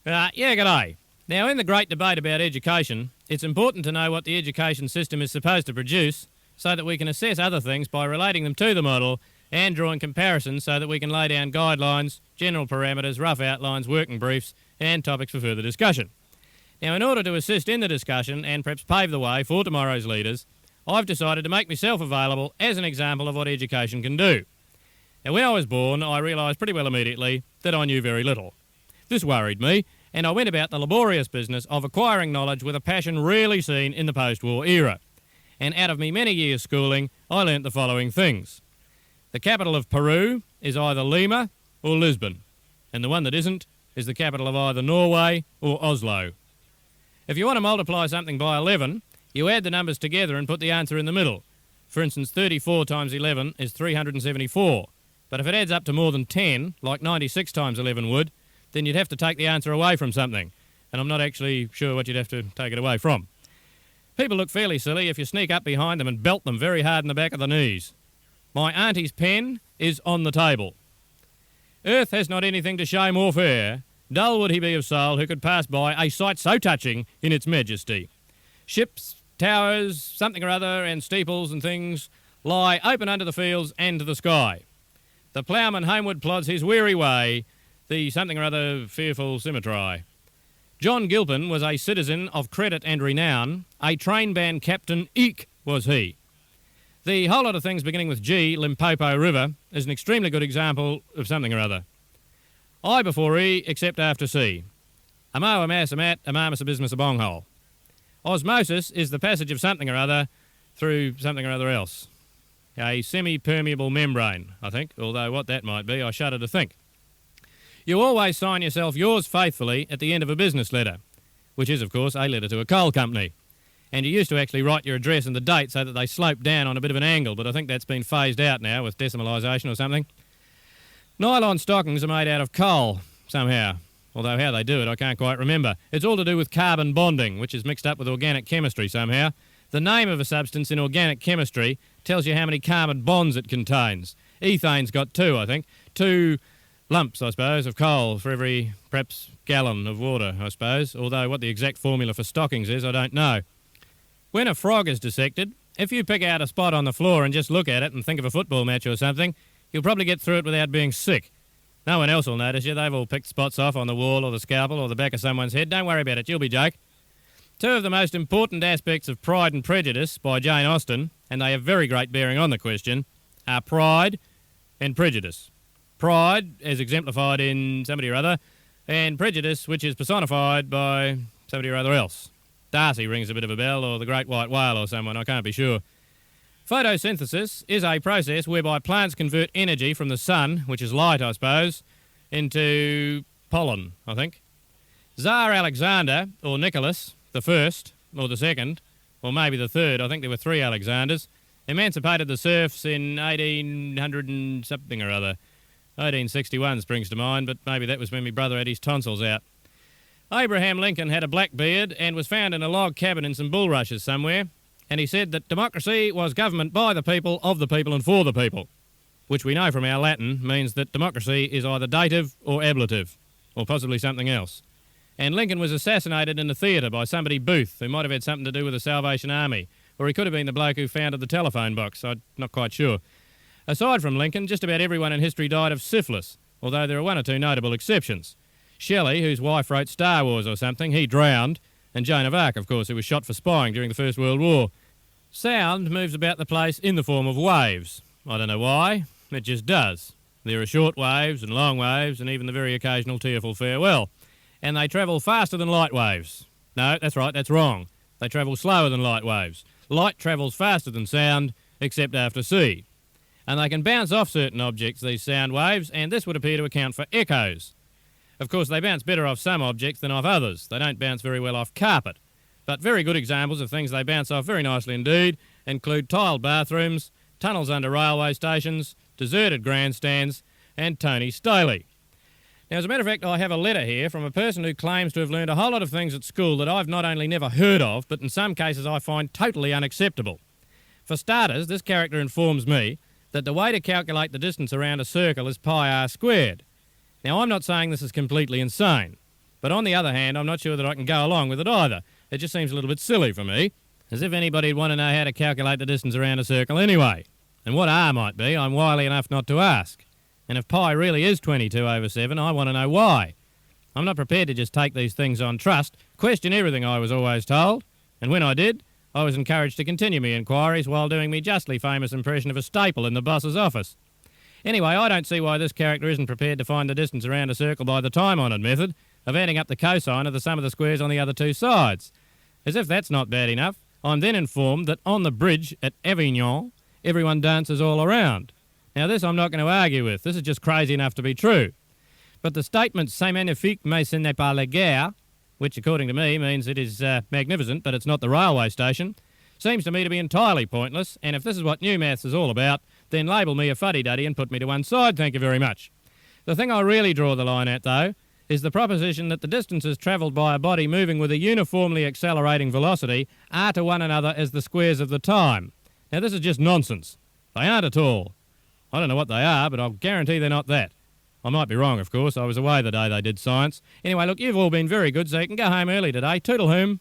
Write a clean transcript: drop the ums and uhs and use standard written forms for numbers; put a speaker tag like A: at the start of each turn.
A: Yeah, g'day. Now, in the great debate about education, it's important to know what the education system is supposed to produce so that we can assess other things by relating them to the model and drawing comparisons so that we can lay down guidelines, general parameters, rough outlines, working briefs and topics for further discussion. Now, in order to assist in the discussion and perhaps pave the way for tomorrow's leaders, I've decided to make myself available as an example of what education can do. Now, when I was born, I realised pretty well immediately that I knew very little. This worried me, and I went about the laborious business of acquiring knowledge with a passion rarely seen in the post-war era. And out of me many years' schooling, I learnt the following things. The capital of Peru is either Lima or Lisbon, and the one that isn't is the capital of either Norway or Oslo. If you want to multiply something by 11, you add the numbers together and put the answer in the middle. For instance, 34 times 11 is 374. But if it adds up to more than 10, like 96 times 11 would, then you'd have to take the answer away from something. And I'm not actually sure what you'd have to take it away from. People look fairly silly if you sneak up behind them and belt them very hard in the back of the knees. My auntie's pen is on the table. Earth has not anything to show more fair. Dull would he be of soul who could pass by a sight so touching in its majesty. Ships, towers, something or other, and steeples and things lie open under the fields and to the sky. The ploughman homeward plods his weary way, the something or other fearful symmetry. John Gilpin was a citizen of credit and renown, a train band captain eke was he. The whole lot of things beginning with G, Limpopo River, is an extremely good example of something or other. I before E, except after C. A mo, a mass, a mat, a marmus, a business, a bonghole. Osmosis is the passage of something or other through something or other else. A semi-permeable membrane, I think, although what that might be, I shudder to think. You always sign yourself yours faithfully at the end of a business letter, which is, of course, a letter to a coal company. And you used to actually write your address and the date so that they slope down on a bit of an angle, but I think that's been phased out now with decimalisation or something. Nylon stockings are made out of coal, somehow. Although how they do it, I can't quite remember. It's all to do with carbon bonding, which is mixed up with organic chemistry somehow. The name of a substance in organic chemistry tells you how many carbon bonds it contains. Ethane's got 2, I think. 2 lumps, I suppose, of coal for every, perhaps, gallon of water, I suppose. Although what the exact formula for stockings is, I don't know. When a frog is dissected, if you pick out a spot on the floor and just look at it and think of a football match or something, you'll probably get through it without being sick. No one else will notice you. They've all picked spots off on the wall or the scalpel or the back of someone's head. Don't worry about it. You'll be Jake. 2 of the most important aspects of Pride and Prejudice by Jane Austen, and they have very great bearing on the question, are pride and prejudice. Pride, as exemplified in somebody or other, and prejudice, which is personified by somebody or other else. Darcy rings a bit of a bell, or the Great White Whale or someone, I can't be sure. Photosynthesis is a process whereby plants convert energy from the sun, which is light, I suppose, into pollen, I think. Tsar Alexander, or Nicholas, the first, or the second, or maybe the third, I think there were 3 Alexanders, emancipated the serfs in 1800 and something or other. 1861 springs to mind, but maybe that was when my brother had his tonsils out. Abraham Lincoln had a black beard and was found in a log cabin in some bulrushes somewhere, and he said that democracy was government by the people, of the people and for the people, which we know from our Latin means that democracy is either dative or ablative, or possibly something else. And Lincoln was assassinated in the theatre by somebody Booth, who might have had something to do with the Salvation Army, or he could have been the bloke who founded the telephone box, I'm not quite sure. Aside from Lincoln, just about everyone in history died of syphilis, although there are 1 or 2 notable exceptions. Shelley, whose wife wrote Star Wars or something, he drowned, and Joan of Arc, of course, who was shot for spying during the First World War. Sound moves about the place in the form of waves. I don't know why, it just does. There are short waves and long waves and even the very occasional tearful farewell. And they travel faster than light waves. No, that's right, that's wrong. They travel slower than light waves. Light travels faster than sound, except after C. And they can bounce off certain objects, these sound waves, and this would appear to account for echoes. Of course, they bounce better off some objects than off others. They don't bounce very well off carpet. But very good examples of things they bounce off very nicely indeed include tiled bathrooms, tunnels under railway stations, deserted grandstands, and Tony Staley. Now, as a matter of fact, I have a letter here from a person who claims to have learned a whole lot of things at school that I've not only never heard of, but in some cases I find totally unacceptable. For starters, this character informs me that the way to calculate the distance around a circle is pi r squared. Now, I'm not saying this is completely insane, But on the other hand, I'm not sure that I can go along with it either. It just seems a little bit silly for me, as if anybody'd want to know how to calculate the distance around a circle anyway. And what r might be, I'm wily enough not to ask. And if pi really is 22/7, I want to know why. I'm not prepared to just take these things on trust, question everything I was always told, and when I did, I was encouraged to continue me inquiries while doing me justly famous impression of a staple in the boss's office. Anyway, I don't see why this character isn't prepared to find the distance around a circle by the time-honoured method of adding up the cosine of the sum of the squares on the other two sides. As if that's not bad enough, I'm then informed that on the bridge at Avignon, everyone dances all around. Now this I'm not going to argue with, this is just crazy enough to be true. But the statement "C'est magnifique mais ce n'est pas la guerre," which according to me means it is magnificent but it's not the railway station, seems to me to be entirely pointless, and if this is what new maths is all about, then label me a fuddy-duddy and put me to one side, thank you very much. The thing I really draw the line at, though, is the proposition that the distances travelled by a body moving with a uniformly accelerating velocity are to one another as the squares of the time. Now this is just nonsense. They aren't at all. I don't know what they are, but I'll guarantee they're not that. I might be wrong, of course. I was away the day they did science. Anyway, look, you've all been very good, so you can go home early today. Toodle-hoom.